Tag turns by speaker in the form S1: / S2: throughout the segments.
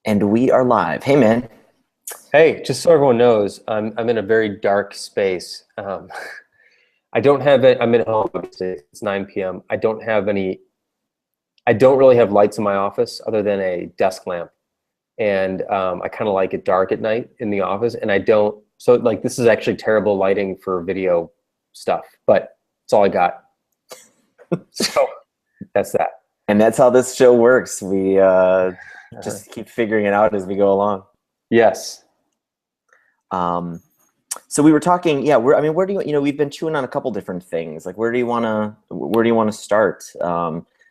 S1: And we are live. Hey, man.
S2: Hey, just so everyone knows, I'm in a very dark space. I don't have it. I'm at home. Obviously. It's 9 p.m. I don't have any. I don't really have lights in my office other than a desk lamp, and I kind of like it dark at night in the office. And I don't. So like this is actually terrible lighting for video stuff, but it's all I got. So that's that.
S1: And that's how this show works. We
S2: Uh,
S1: just keep figuring it out as we go along.
S2: yes.
S1: Um, so we were talking, yeah, where do we've been chewing on a couple different things. Like, where do you want to start?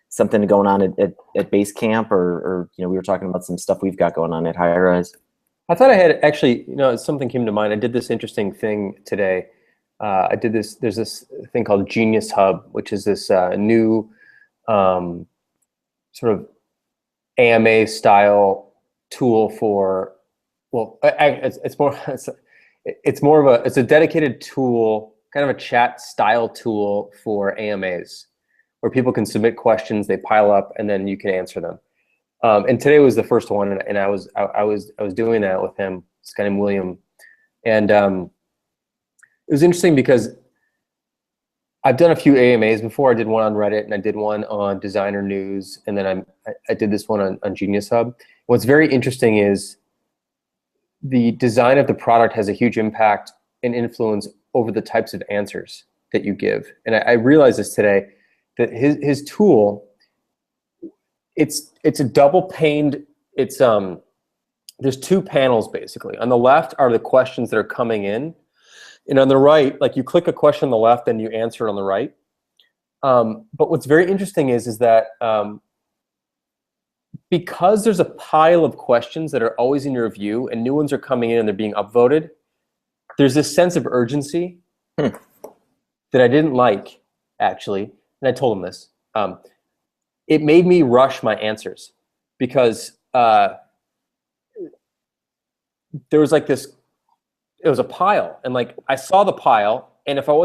S1: Something going on at base camp or, we were talking about some stuff we've got going on at High Rise.
S2: I thought I had actually, something came to mind. I did this interesting thing today. There's this thing called Genius Hub, which is this new sort of AMA style tool for, well, it's a dedicated tool, kind of a chat style tool for AMAs, where people can submit questions, they pile up, and then you can answer them. And today was the first one, and I was doing that with him, this guy named William, and it was interesting because I've done a few AMAs before. I did one on Reddit, and I did one on Designer News, and then I did this one on Genius Hub. What's very interesting is the design of the product has a huge impact and influence over the types of answers that you give. And I realized this today, that his tool, it's a double paned, there's two panels basically. On the left are the questions that are coming in, and on the right, like you click a question on the left and you answer it on the right. But what's very interesting is that because there's a pile of questions that are always in your view and new ones are coming in and they're being upvoted, there's this sense of urgency that I didn't like, actually. And I told him this. It made me rush my answers because there was like this, it was a pile. And like I saw the pile, and if I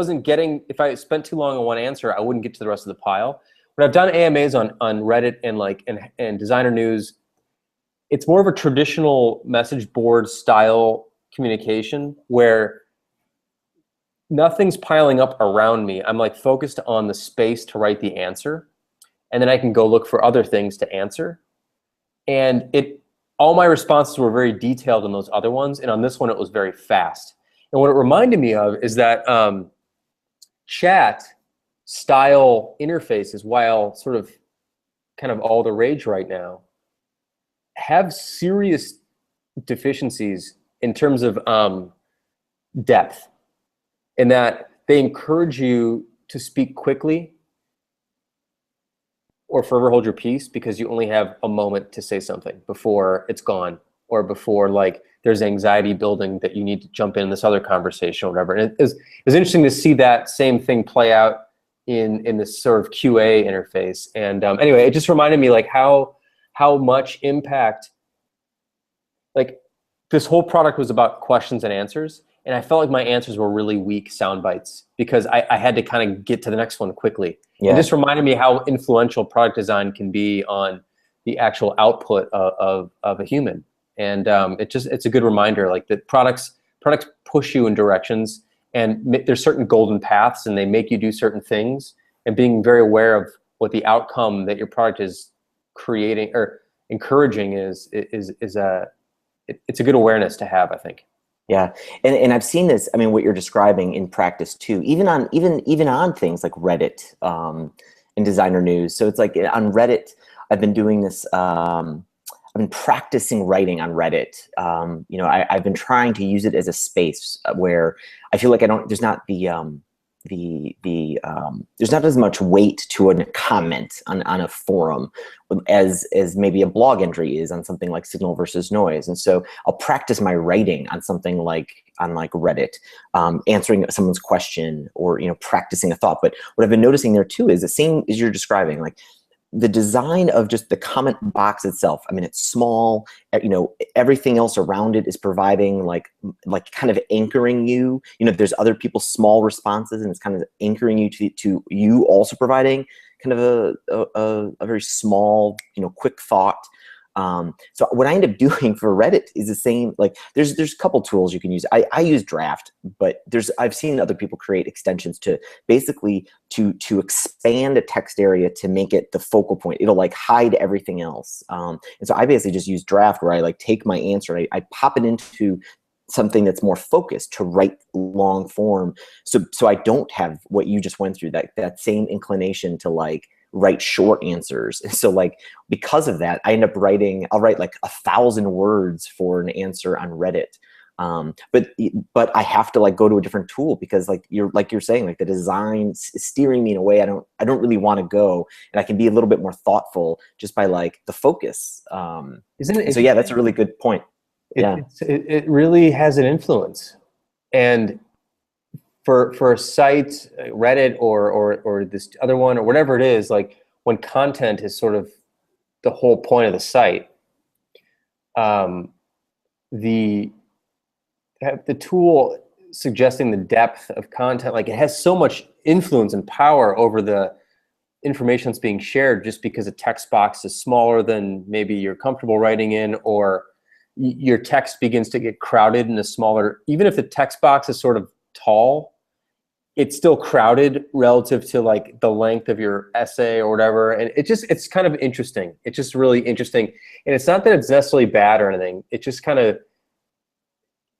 S2: spent too long on one answer, I wouldn't get to the rest of the pile. When I've done AMAs on Reddit and Designer News, it's more of a traditional message board style communication where nothing's piling up around me. I'm like focused on the space to write the answer, and then I can go look for other things to answer. And all my responses were very detailed in those other ones, and on this one it was very fast. And what it reminded me of is that chat style interfaces, while sort of kind of all the rage right now, have serious deficiencies in terms of depth, in that they encourage you to speak quickly or forever hold your peace because you only have a moment to say something before it's gone, or before like there's anxiety building that you need to jump in this other conversation or whatever. And it was interesting to see that same thing play out in this sort of QA interface. And anyway, it just reminded me like how much impact, like this whole product was about questions and answers. And I felt like my answers were really weak sound bites because I had to kind of get to the next one quickly. Yeah. It just reminded me how influential product design can be on the actual output of a human. And it's a good reminder, like that products push you in directions, and there's certain golden paths, and they make you do certain things. And being very aware of what the outcome that your product is creating or encouraging is it's a good awareness to have, I think.
S1: Yeah, and I've seen this. I mean, what you're describing in practice too, even on things like Reddit and Designer News. So it's like on Reddit, I've been doing this. I've been practicing writing on Reddit. I've been trying to use it as a space where I feel like there's not there's not as much weight to a comment on a forum as maybe a blog entry is on something like Signal versus Noise. And so I'll practice my writing on something like Reddit, answering someone's question or practicing a thought. But what I've been noticing there too is the same as you're describing, like the design of just the comment box itself. I mean, it's small, everything else around it is providing like kind of anchoring you, there's other people's small responses, and it's kind of anchoring you to you also providing kind of a very small, quick thought. So what I end up doing for Reddit is the same. Like there's a couple tools you can use. I use Draft, but I've seen other people create extensions to basically to expand a text area to make it the focal point. It'll like hide everything else. And so I basically just use Draft, where I like take my answer, I pop it into something that's more focused to write long form. So I don't have what you just went through, that same inclination to like write short answers. So like, because of that, I end up I'll write like 1,000 words for an answer on Reddit. But I have to like go to a different tool, because like you're saying, like the design is steering me in a way I don't really want to go, and I can be a little bit more thoughtful just by like the focus.
S2: Isn't it?
S1: So yeah, that's a really good point.
S2: It really has an influence. And for a site, Reddit or this other one or whatever it is, like when content is sort of the whole point of the site, the tool suggesting the depth of content, like it has so much influence and power over the information that's being shared, just because a text box is smaller than maybe you're comfortable writing in, or your text begins to get crowded in a smaller, even if the text box is sort of tall, it's still crowded relative to like the length of your essay or whatever. And it's kind of interesting. It's just really interesting. And it's not that it's necessarily bad or anything. It just kind of,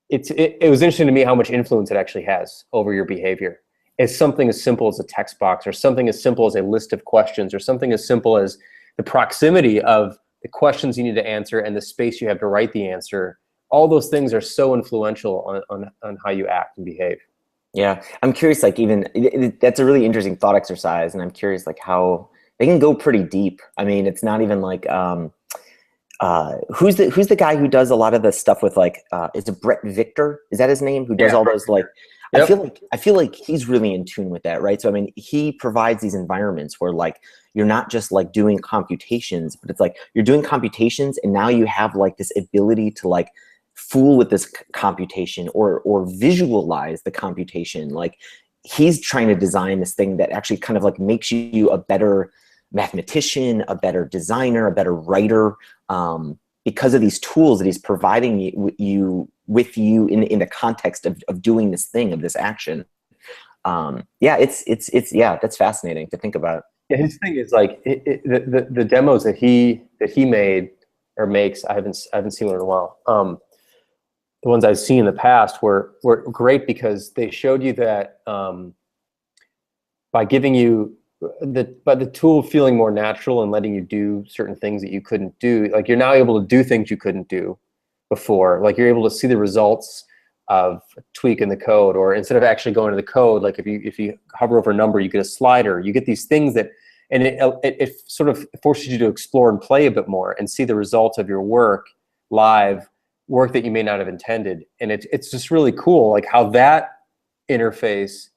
S2: it was interesting to me how much influence it actually has over your behavior. It's something as simple as a text box, or something as simple as a list of questions, or something as simple as the proximity of the questions you need to answer and the space you have to write the answer. All those things are so influential on how you act and behave.
S1: Yeah, I'm curious, like that's a really interesting thought exercise, and I'm curious like how they can go pretty deep. I mean, it's not even like who's the guy who does a lot of the stuff with like is it Brett Victor? Is that his name? Who does all those like
S2: Yep.
S1: I feel like he's really in tune with that, right? So I mean, he provides these environments where like you're not just like doing computations, but it's like you're doing computations, and now you have like this ability to like fool with this computation or visualize the computation. Like he's trying to design this thing that actually kind of like makes you a better mathematician, a better designer, a better writer, because of these tools that he's providing you in the context of doing this thing, of this action. Yeah, that's fascinating to think about.
S2: Yeah, his thing is like the demos that he made or makes. I haven't seen one in a while. The ones I've seen in the past were great, because they showed you that by giving you the tool feeling more natural and letting you do certain things that you couldn't do, like you're now able to do things you couldn't do before. Like you're able to see the results of a tweak in the code, or instead of actually going to the code, like if you hover over a number, you get a slider. You get these things that, and it sort of forces you to explore and play a bit more and see the results of your work live, work that you may not have intended. And it's just really cool, like how that interface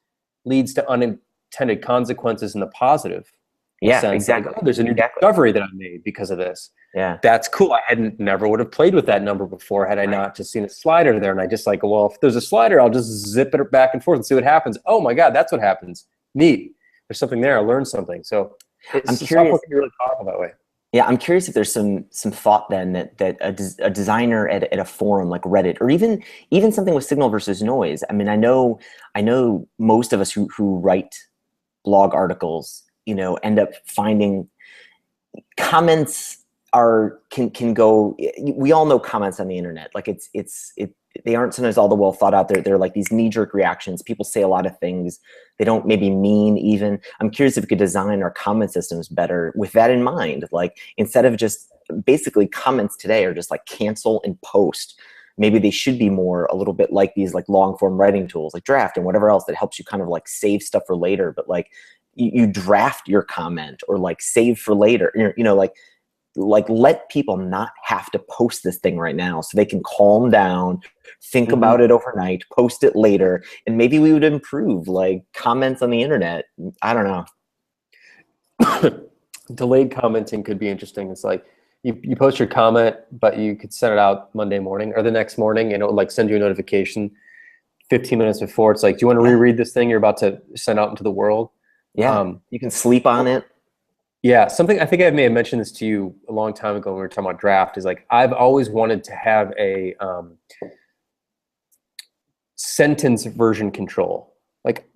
S2: leads to unintended consequences in the positive
S1: Yeah,
S2: sense.
S1: exactly.
S2: Like, oh, there's a new discovery that I made because of this.
S1: Yeah,
S2: that's cool. I never would have played with that number before had I not just seen a slider there. And I just like, well, if there's a slider, I'll just zip it back and forth and see what happens. Oh my God, that's what happens. Neat. There's something there. I learned something. So
S1: I'm curious.
S2: Can be really powerful that way.
S1: Yeah, I'm curious if there's some thought then that a designer at a forum like Reddit, or even something with signal versus noise. I mean, I know most of us who write blog articles, end up finding comments can go. We all know comments on the internet. Like they aren't sometimes all the well thought out. They're like these knee-jerk reactions. People say a lot of things they don't maybe mean even. I'm curious if we could design our comment systems better with that in mind. Like instead of just basically comments today are just like cancel and post. Maybe they should be more a little bit like these like long form writing tools like Draft and whatever else that helps you kind of like save stuff for later. But like you draft your comment or like save for later, like let people not have to post this thing right now so they can calm down, think about it overnight, post it later, and maybe we would improve like comments on the internet. I don't know.
S2: Delayed commenting could be interesting. It's like you post your comment, but you could send it out Monday morning or the next morning, and it would like send you a notification 15 minutes before. It's like, do you want to reread this thing you're about to send out into the world?
S1: Yeah, you can sleep on it.
S2: Yeah, something I think I may have mentioned this to you a long time ago when we were talking about draft is like I've always wanted to have a sentence version control. Like,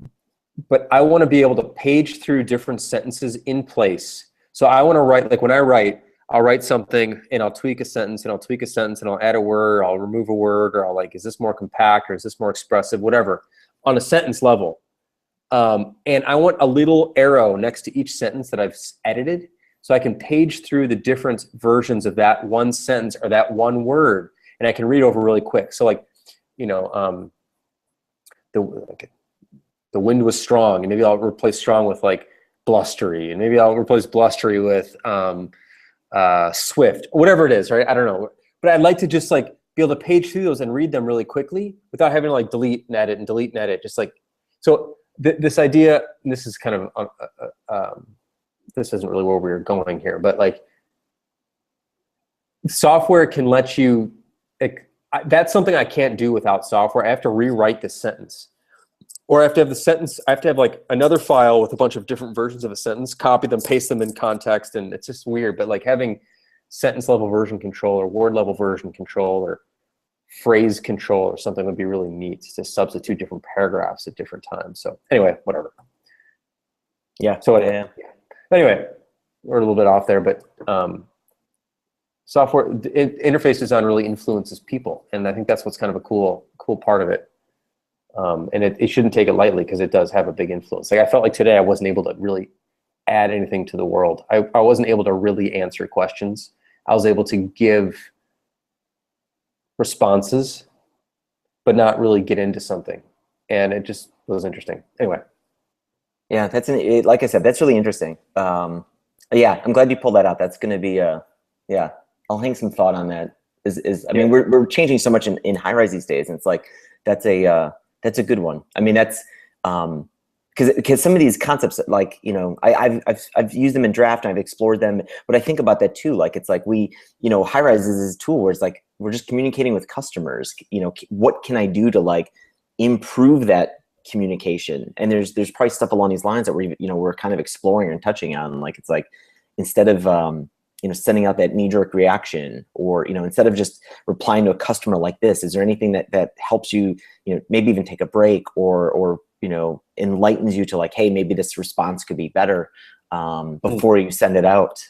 S2: but I want to be able to page through different sentences in place. So I want to write, like when I write, I'll write something and I'll tweak a sentence and I'll tweak a sentence and I'll add a word, I'll remove a word, or I'll like, is this more compact or is this more expressive, whatever, on a sentence level. And I want a little arrow next to each sentence that I've edited so I can page through the different versions of that one sentence or that one word, and I can read over really quick. So like, you know, the wind was strong, and maybe I'll replace strong with like blustery, and maybe I'll replace blustery with swift, whatever it is, right? I don't know. But I'd like to just like be able to page through those and read them really quickly without having to like delete and edit and delete and edit. Just like, so this idea, and this is kind of, this isn't really where we were going here, but like software can let you, that's something I can't do without software. I have to rewrite the sentence. Or I have to have the sentence, I have to have like another file with a bunch of different versions of a sentence, copy them, paste them in context, and it's just weird. But like having sentence level version control or word level version control or phrase control or something would be really neat to substitute different paragraphs at different times. So anyway, whatever.
S1: Yeah.
S2: So anyway, we're a little bit off there, but software interface design really influences people, and I think that's what's kind of a cool part of it. And it shouldn't take it lightly because it does have a big influence. Like I felt like today I wasn't able to really add anything to the world. I wasn't able to really answer questions. I was able to give responses, but not really get into something. And it just was interesting. Anyway.
S1: Yeah, like I said, that's really interesting. Yeah, I'm glad you pulled that out. That's going to be yeah, I'll hang some thought on that. I mean, we're changing so much in high rise these days, and it's like that's a good one. I mean, that's because some of these concepts, like, you know, I've used them in draft and I've explored them, but I think about that too. Like, it's like high rise is this tool where it's like we're just communicating with customers. You know, what can I do to like improve that communication? And there's probably stuff along these lines that we're kind of exploring and touching on. Like, it's like instead of sending out that knee-jerk reaction, or instead of just replying to a customer like this, is there anything that helps you, maybe even take a break, or enlightens you to like, hey, maybe this response could be better before you send it out.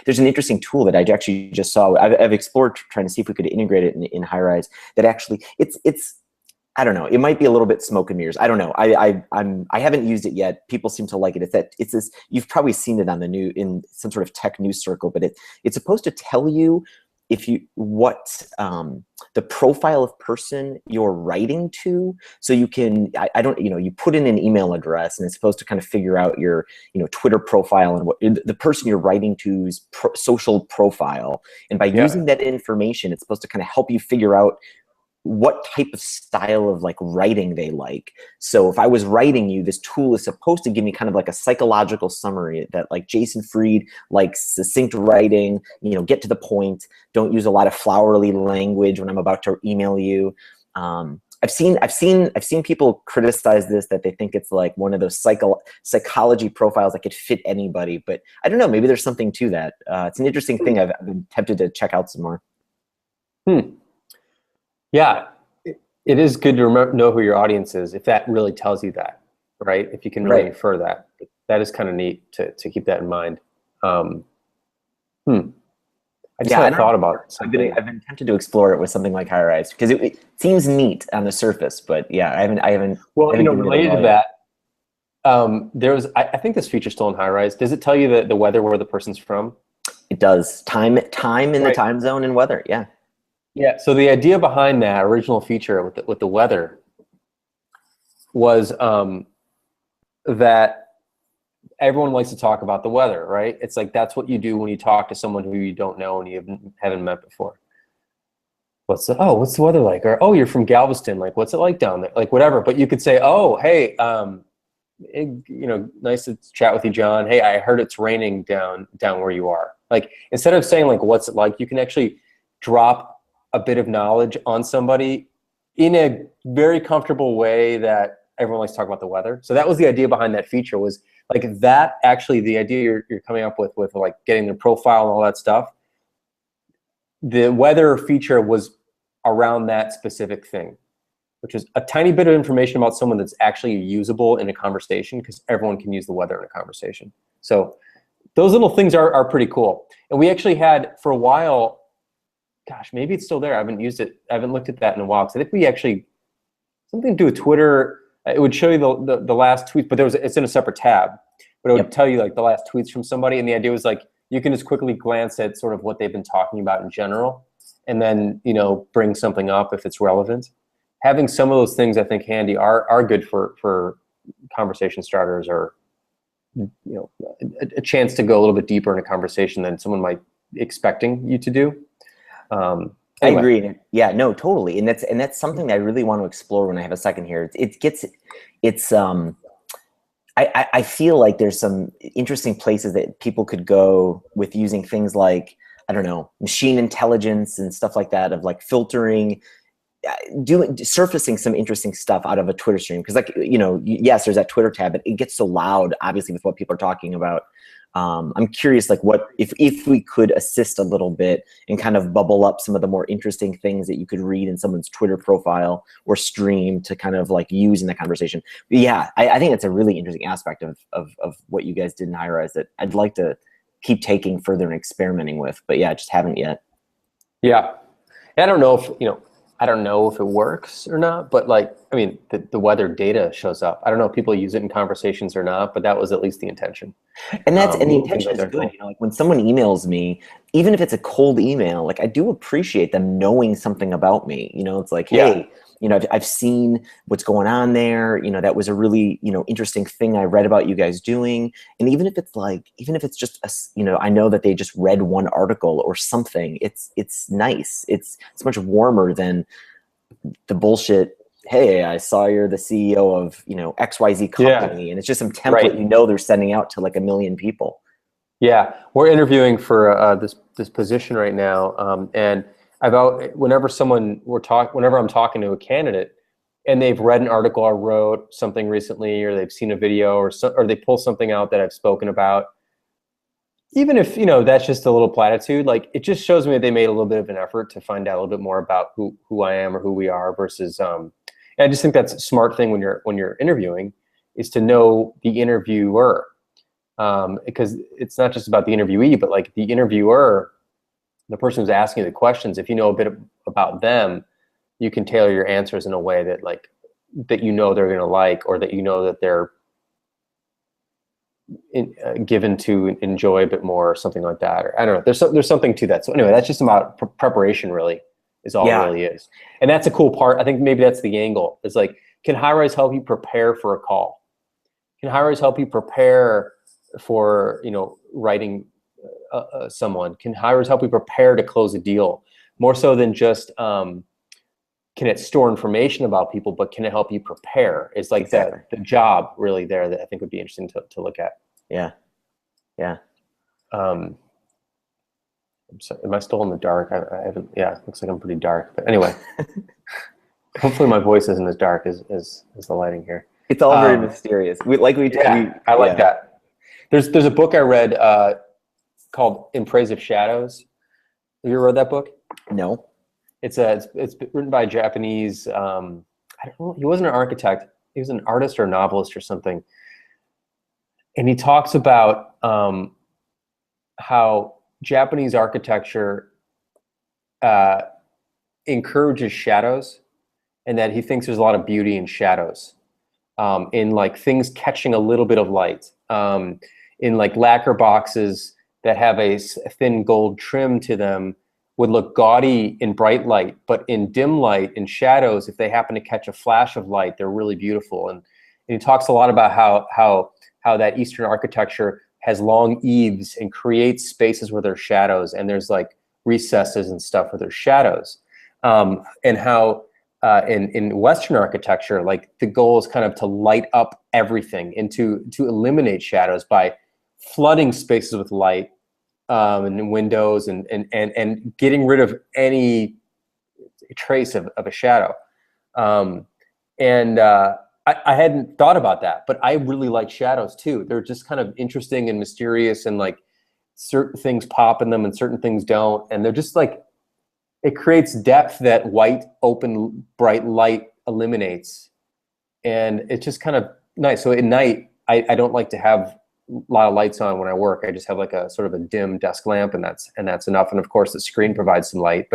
S1: There's an interesting tool that I actually just saw. I've explored trying to see if we could integrate it in high rise. That actually, it's I don't know. It might be a little bit smoke and mirrors. I don't know. I haven't used it yet. People seem to like it. It's this. You've probably seen it on in some sort of tech news circle, but it's supposed to tell you what the profile of person you're writing to. So you can you put in an email address, and it's supposed to kind of figure out your Twitter profile and what the person you're writing to's social profile. And by using that information, it's supposed to kind of help you figure out what type of style of like writing they like. So if I was writing you, this tool is supposed to give me kind of like a psychological summary that like Jason Fried likes succinct writing, get to the point, don't use a lot of flowery language when I'm about to email you. I've seen people criticize this, that they think it's like one of those psychology profiles that could fit anybody, but I don't know, maybe there's something to that. It's an interesting thing. I've been tempted to check out some more.
S2: Yeah, it is good to know who your audience is, if that really tells you that, right? If you can really infer that. That is kind of neat to keep that in mind. I just haven't thought about it.
S1: I've been tempted to explore it with something like high rise, because it seems neat on the surface, but yeah, I haven't.
S2: Well, related to that, I think this feature's still in high rise. Does it tell you the weather, where the person's from?
S1: It does. Time in the time zone and weather. Yeah.
S2: Yeah, so the idea behind that original feature with the weather was that everyone likes to talk about the weather, right? It's like that's what you do when you talk to someone who you don't know and you haven't met before. What's the weather like? Or, oh, you're from Galveston, like what's it like down there? Like whatever. But you could say, oh, hey, nice to chat with you, John. Hey, I heard it's raining down where you are. Like instead of saying like what's it like, you can actually drop a bit of knowledge on somebody in a very comfortable way that everyone likes to talk about the weather. So that was the idea behind that feature, was like that, actually, the idea you're coming up with like getting their profile and all that stuff, the weather feature was around that specific thing, which is a tiny bit of information about someone that's actually usable in a conversation, because everyone can use the weather in a conversation. So those little things are pretty cool. And we actually had, for a while, gosh, maybe it's still there. I haven't used it. I haven't looked at that in a while. Because I think we actually, something to do with Twitter, it would show you the last tweet, but it's in a separate tab. But it would tell you like the last tweets from somebody. And the idea was like, you can just quickly glance at sort of what they've been talking about in general, and then, you know, bring something up if it's relevant. Having some of those things, I think, handy are good for conversation starters, or, you know, a chance to go a little bit deeper in a conversation than someone might be expecting you to do. Anyway.
S1: I agree. Yeah, no, totally. And that's something that I really want to explore when I have a second here. I feel like there's some interesting places that people could go with using things like, I don't know, machine intelligence and stuff like that, of like filtering, surfacing some interesting stuff out of a Twitter stream. Because, like, you know, yes, there's that Twitter tab, but it gets so loud, obviously, with what people are talking about. I'm curious, like, what if we could assist a little bit and kind of bubble up some of the more interesting things that you could read in someone's Twitter profile or stream to kind of like use in that conversation. But yeah, I think it's a really interesting aspect of what you guys did in High Rise that I'd like to keep taking further and experimenting with. But yeah, I just haven't yet.
S2: Yeah, I don't know if, you know, I don't know if it works or not, but like, I mean, the weather data shows up. I don't know if people use it in conversations or not, but that was at least the intention.
S1: And the intention is good. You know, like when someone emails me, even if it's a cold email, like I do appreciate them knowing something about me. You know, it's like, hey, you know, I've seen what's going on there. You know, that was a really, you know, interesting thing I read about you guys doing. And even if it's like, even if it's just you know, I know that they just read one article or something, it's nice. It's much warmer than the bullshit. Hey, I saw you're the CEO of, you know, XYZ company, and it's just some template, you know, they're sending out to like 1 million people.
S2: Yeah, we're interviewing for this position right now, and whenever I'm talking to a candidate, and they've read an article I wrote, something recently, or they've seen a video, or they pull something out that I've spoken about, even if, you know, that's just a little platitude, like it just shows me that they made a little bit of an effort to find out a little bit more about who I am or who we are versus. And I just think that's a smart thing when you're interviewing, is to know the interviewer, because it's not just about the interviewee, but like the interviewer, the person who's asking you the questions. If you know a bit about them, you can tailor your answers in a way that that you know they're going to like, or that you know that they're given to enjoy a bit more, or something like that. Or I don't know. There's something to that. So anyway, that's just about preparation, really. Is all it really is. And that's a cool part. I think maybe that's the angle. It's like, can High Rise help you prepare for a call? Can High Rise help you prepare for, you know, writing someone? Can High Rise help you prepare to close a deal? More so than just, can it store information about people, but can it help you prepare? It's like the job really there that I think would be interesting to look at.
S1: Yeah. Yeah.
S2: So, am I still in the dark? I haven't. Yeah, looks like I'm pretty dark. But anyway, hopefully my voice isn't as dark as the lighting here.
S1: It's all very mysterious. I like
S2: that. There's a book I read called "In Praise of Shadows." Have you ever read that book?
S1: No.
S2: It's written by a Japanese. I don't know. He wasn't an architect. He was an artist or a novelist or something. And he talks about how Japanese architecture encourages shadows, and that he thinks there's a lot of beauty in shadows, in like things catching a little bit of light, in like lacquer boxes that have a thin gold trim to them would look gaudy in bright light, but in dim light, in shadows, if they happen to catch a flash of light, they're really beautiful. And he talks a lot about how that Eastern architecture has long eaves and creates spaces where there's shadows, and there's like recesses and stuff where there's shadows, and how in Western architecture, like the goal is kind of to light up everything and to eliminate shadows by flooding spaces with light, and windows and getting rid of any trace of a shadow. And I hadn't thought about that, but I really like shadows too. They're just kind of interesting and mysterious, and like certain things pop in them and certain things don't. And they're just like, it creates depth that white, open, bright light eliminates. And it's just kind of nice. So at night, I don't like to have a lot of lights on when I work. I just have like a sort of a dim desk lamp, and that's enough. And of course the screen provides some light,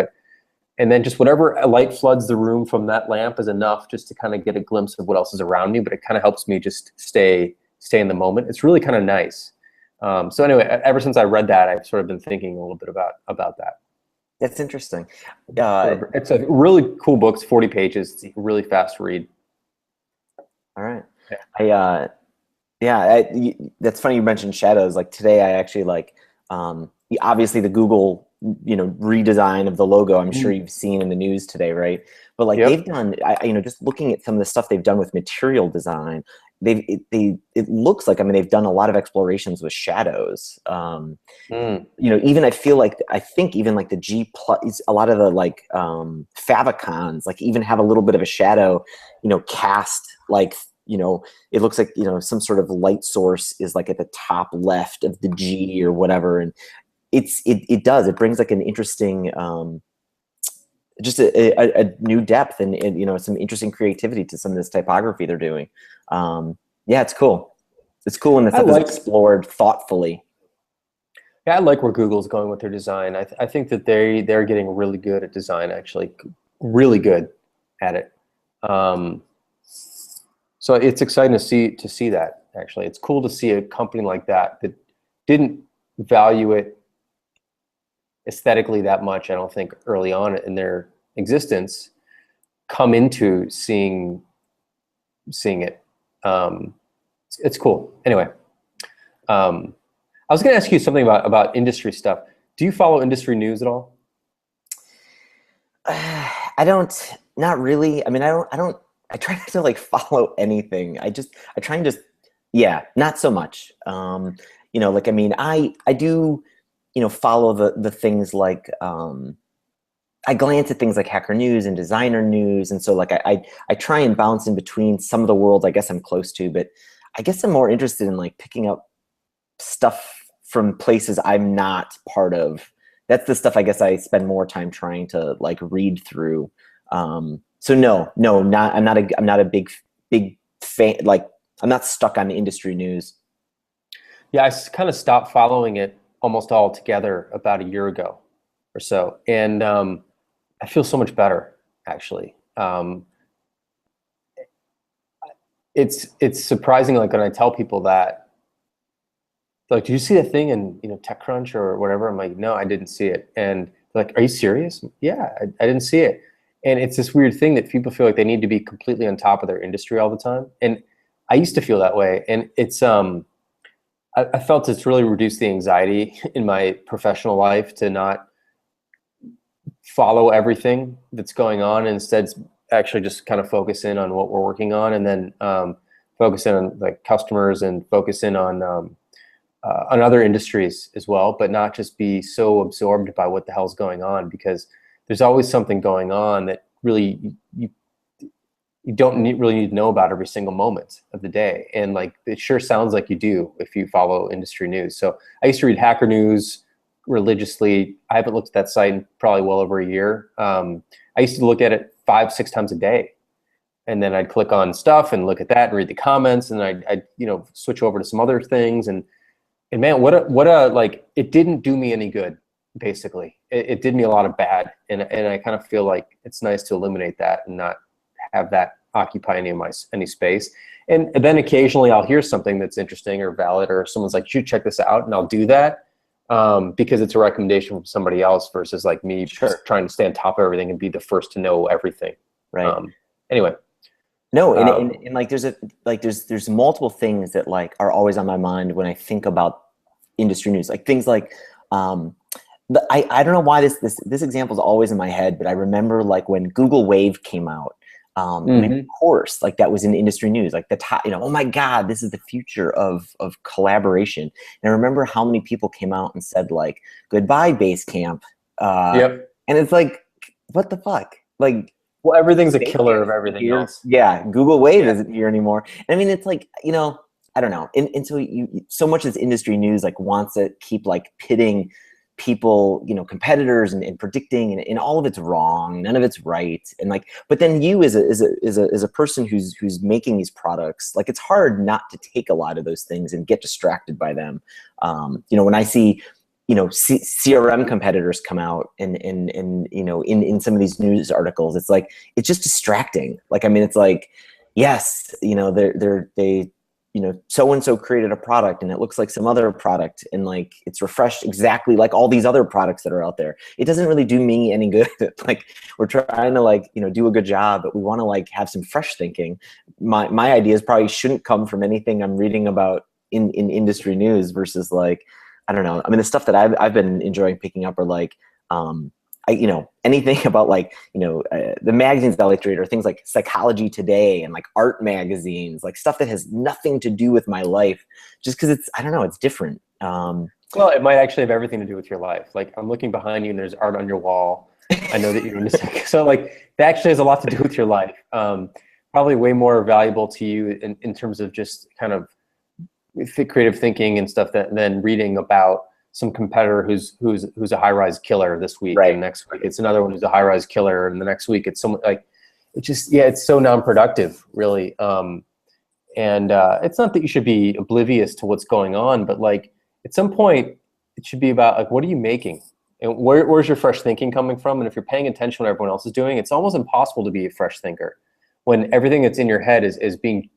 S2: and then just whatever light floods the room from that lamp is enough just to kind of get a glimpse of what else is around me. But it kind of helps me just stay in the moment. It's really kind of nice. So anyway, ever since I read that, I've sort of been thinking a little bit about that.
S1: That's interesting.
S2: It's a really cool book. It's 40 pages. It's a really fast read.
S1: All right.
S2: Yeah.
S1: That's funny you mentioned shadows. Like today, I actually like, obviously the Google, redesign of the logo. I'm sure you've seen in the news today, right? But like they've done, just looking at some of the stuff they've done with material design, it looks like, they've done a lot of explorations with shadows. Even I think even like the G plus, a lot of the like favicons, like even have a little bit of a shadow, cast like. It looks like, some sort of light source is like at the top left of the G or whatever. And it brings like an interesting, just a new depth and some interesting creativity to some of this typography they're doing. It's cool. It's cool when the stuff is explored thoughtfully.
S2: Yeah, I like where Google's going with their design. I think that they're getting really good at design, actually, really good at it. So it's exciting to see that, actually. It's cool to see a company like that didn't value it aesthetically that much, I don't think, early on in their existence, come into seeing it. It's cool. Anyway, I was going to ask you something about industry stuff. Do you follow industry news at all?
S1: I don't, not really. I try not to like follow anything. I try and not so much. I do, follow the things like, I glance at things like Hacker News and Designer News. And so like, I try and bounce in between some of the worlds I guess I'm close to, but I guess I'm more interested in like picking up stuff from places I'm not part of. That's the stuff I guess I spend more time trying to like read through. So no, I'm not a big fan. Like I'm not stuck on industry news.
S2: Yeah, I kind of stopped following it almost altogether about a year ago or so, and I feel so much better, actually. It's surprising, like when I tell people that, like, "Did you see that thing in TechCrunch or whatever?" I'm like, "No, I didn't see it." And they're like, "Are you serious?" Yeah, I didn't see it. And it's this weird thing that people feel like they need to be completely on top of their industry all the time. And I used to feel that way. And it's, I felt it's really reduced the anxiety in my professional life to not follow everything that's going on, and instead actually just kind of focus in on what we're working on, and then focus in on like customers and focus in on other industries as well, but not just be so absorbed by what the hell's going on, because there's always something going on that really you don't really need to know about every single moment of the day. And like, it sure sounds like you do if you follow industry news. So I used to read Hacker News religiously. I haven't looked at that site in probably well over a year. I used to look at it 5-6 times a day. And then I'd click on stuff and look at that and read the comments, and I'd switch over to some other things. And man, what a like, it didn't do me any good. Basically, it did me a lot of bad, and I kind of feel like it's nice to eliminate that and not have that occupy any space. And then occasionally I'll hear something that's interesting or valid, or someone's like, "You check this out," and I'll do that because it's a recommendation from somebody else versus like me just trying to stay on top of everything and be the first to know everything. Right. Anyway.
S1: No, and like there's multiple things that like are always on my mind when I think about industry news, like things like. I don't know why this example is always in my head, but I remember like when Google Wave came out, of course, like that was in industry news, like the top, oh my God, this is the future of collaboration. And I remember how many people came out and said like, "Goodbye, Basecamp." And it's like, what the fuck? Like,
S2: Well, everything's a
S1: They
S2: killer
S1: can't
S2: of everything
S1: here.
S2: else.
S1: Yeah, Google Wave
S2: Yeah.
S1: isn't here anymore. And I mean, it's like, I don't know. And so so much as industry news like wants to keep like pitting people, competitors and predicting, and all of it's wrong. None of it's right. And like, but then you as a person who's making these products, like it's hard not to take a lot of those things and get distracted by them. When I see CRM competitors come out and in some of these news articles, it's like, it's just distracting. Like, I mean, it's like, yes, they so-and-so created a product and it looks like some other product and like it's refreshed exactly like all these other products that are out there. It doesn't really do me any good. Like, we're trying to like, do a good job, but we want to like have some fresh thinking. My ideas probably shouldn't come from anything I'm reading about in industry news versus like, I don't know. I mean, the stuff that I've been enjoying picking up are like, anything about like, the magazines that I like to read are things like Psychology Today and like art magazines, like stuff that has nothing to do with my life, just because it's, I don't know, it's different.
S2: Well, it might actually have everything to do with your life. Like, I'm looking behind you and there's art on your wall. I know that you're into so like that actually has a lot to do with your life. Probably way more valuable to you in terms of just kind of creative thinking and stuff than reading about some competitor who's a high-rise killer this week,
S1: Right.
S2: and next week it's another one who's a high-rise killer, and the next week it's someone like, it's just, yeah, it's so non-productive, really. And it's not that you should be oblivious to what's going on, but like at some point it should be about like, what are you making, and where's your fresh thinking coming from? And if you're paying attention to what everyone else is doing, it's almost impossible to be a fresh thinker when everything that's in your head is being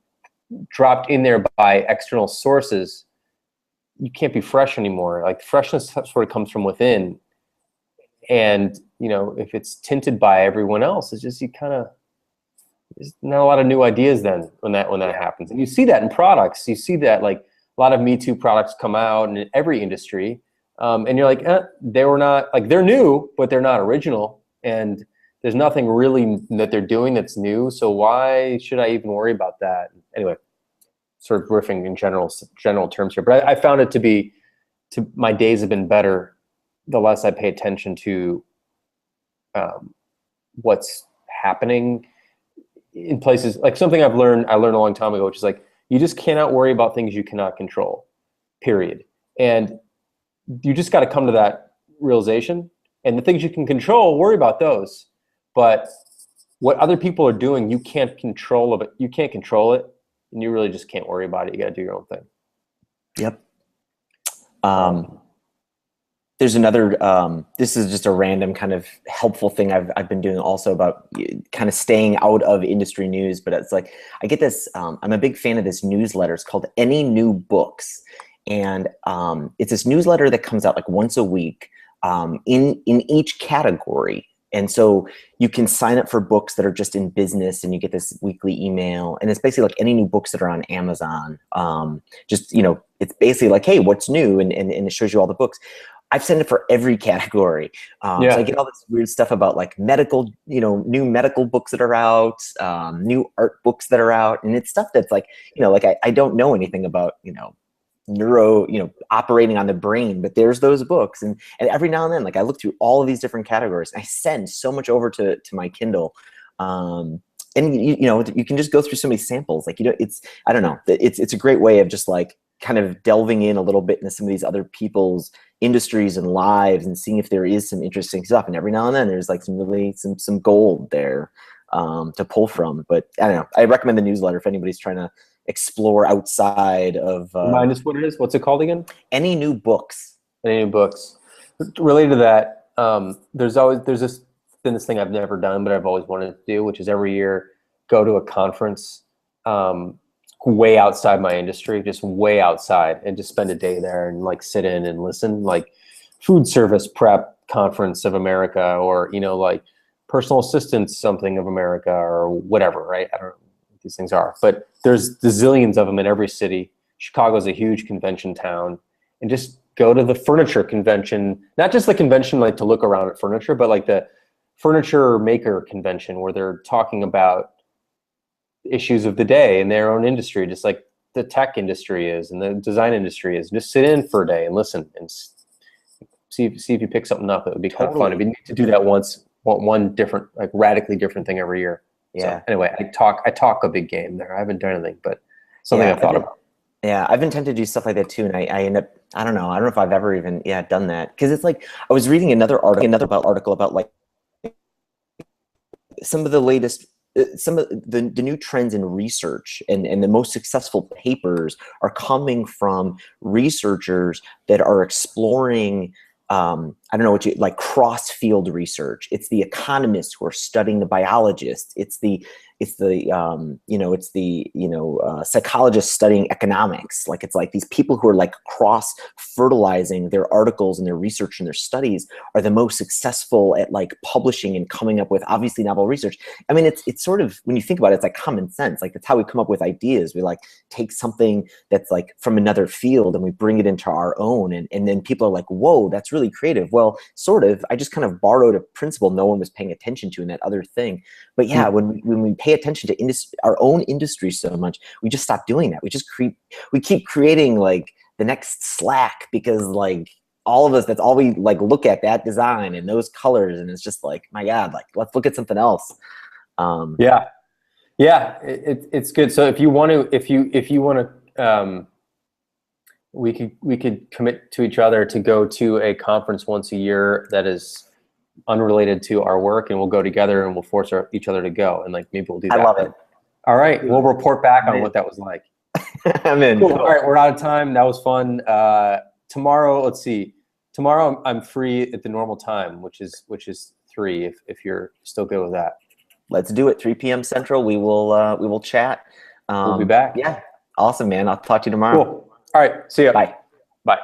S2: dropped in there by external sources. You can't be fresh anymore. Like, freshness sort of comes from within, and if it's tinted by everyone else, it's just, there's not a lot of new ideas then when that happens. And you see that in products. You see that like a lot of Me Too products come out in every industry, and you're like, they were not like, they're new, but they're not original, and there's nothing really that they're doing that's new. So why should I even worry about that? Anyway, sort of riffing in general terms here, but I found it to my days have been better the less I pay attention to what's happening in places. Like, something I learned a long time ago, which is like, you just cannot worry about things you cannot control, period. And you just got to come to that realization. And the things you can control, worry about those. But what other people are doing, you can't control it. You can't control it, and you really just can't worry about it. You got to do your own thing.
S1: Yep. There's another, this is just a random kind of helpful thing I've been doing also about kind of staying out of industry news, but it's like, I get this, I'm a big fan of this newsletter. It's called Any New Books. And it's this newsletter that comes out like once a week in each category. And so you can sign up for books that are just in business, and you get this weekly email, and it's basically like any new books that are on Amazon. Just, it's basically like, hey, what's new? And it shows you all the books. I've sent it for every category. So I get all this weird stuff about like medical, new medical books that are out, new art books that are out. And it's stuff that's like, like I don't know anything about, neuro, operating on the brain, but there's those books. And every now and then, like, I look through all of these different categories. I send so much over to my Kindle. And you can just go through so many samples. Like, I don't know, it's a great way of just like kind of delving in a little bit into some of these other people's industries and lives and seeing if there is some interesting stuff. And every now and then there's like some gold there to pull from. But I don't know, I recommend the newsletter if anybody's trying to explore outside of
S2: Remind us what it is. What's it called again?
S1: Any New Books.
S2: Any New Books. Related to that, there's been this thing I've never done, but I've always wanted to do, which is every year go to a conference way outside my industry, just way outside, and just spend a day there and like sit in and listen, like food service prep conference of America, or like personal assistance something of America, or whatever, right? I don't know what these things are, but there's the zillions of them in every city. Chicago's a huge convention town, and just go to the furniture convention, not just the convention like to look around at furniture, but like the furniture maker convention where they're talking about issues of the day in their own industry, just like the tech industry is and the design industry is. Just sit in for a day and listen and see if you pick something up. It would be kind of fun. It'd be neat to do that once one different, like radically different thing every year.
S1: Yeah.
S2: So anyway, I talk a big game there. I haven't done anything, but something I've thought about.
S1: Yeah, I've been tempted to do stuff like that too, and I end up, I don't know if I've ever even done that, because it's like I was reading another article about like some of the latest some of the new trends in research, and the most successful papers are coming from researchers that are exploring I don't know what you like, cross field research. It's the economists who are studying the biologists. It's the psychologists studying economics. Like, it's like these people who are like cross fertilizing their articles and their research and their studies are the most successful at like publishing and coming up with obviously novel research. I mean, it's sort of, when you think about it, it's like common sense. Like, that's how we come up with ideas. We like take something that's like from another field and we bring it into our own, and then people are like, whoa, that's really creative. Well, sort of. I just kind of borrowed a principle no one was paying attention to in that other thing. But yeah, when we pay attention to our own industry so much, we just stop doing that. We keep creating like the next Slack, because like all of us, that's all we like look at, that design and those colors, and it's just like, my God, like let's look at something else.
S2: It's good. So if you want to, we could commit to each other to go to a conference once a year that is unrelated to our work, and we'll go together and we'll force each other to go, and like maybe we'll do that.
S1: I love it.
S2: All right, we'll report back on what that was like.
S1: I'm in.
S2: Cool. All right, we're out of time. That was fun. Tomorrow, let's see. Tomorrow I'm free at the normal time, which is 3. If you're still good with that.
S1: Let's do it. 3 p.m. Central. We will chat.
S2: We'll be back.
S1: Yeah. Awesome, man. I'll talk to you tomorrow.
S2: Cool. All right. See ya.
S1: Bye.
S2: Bye.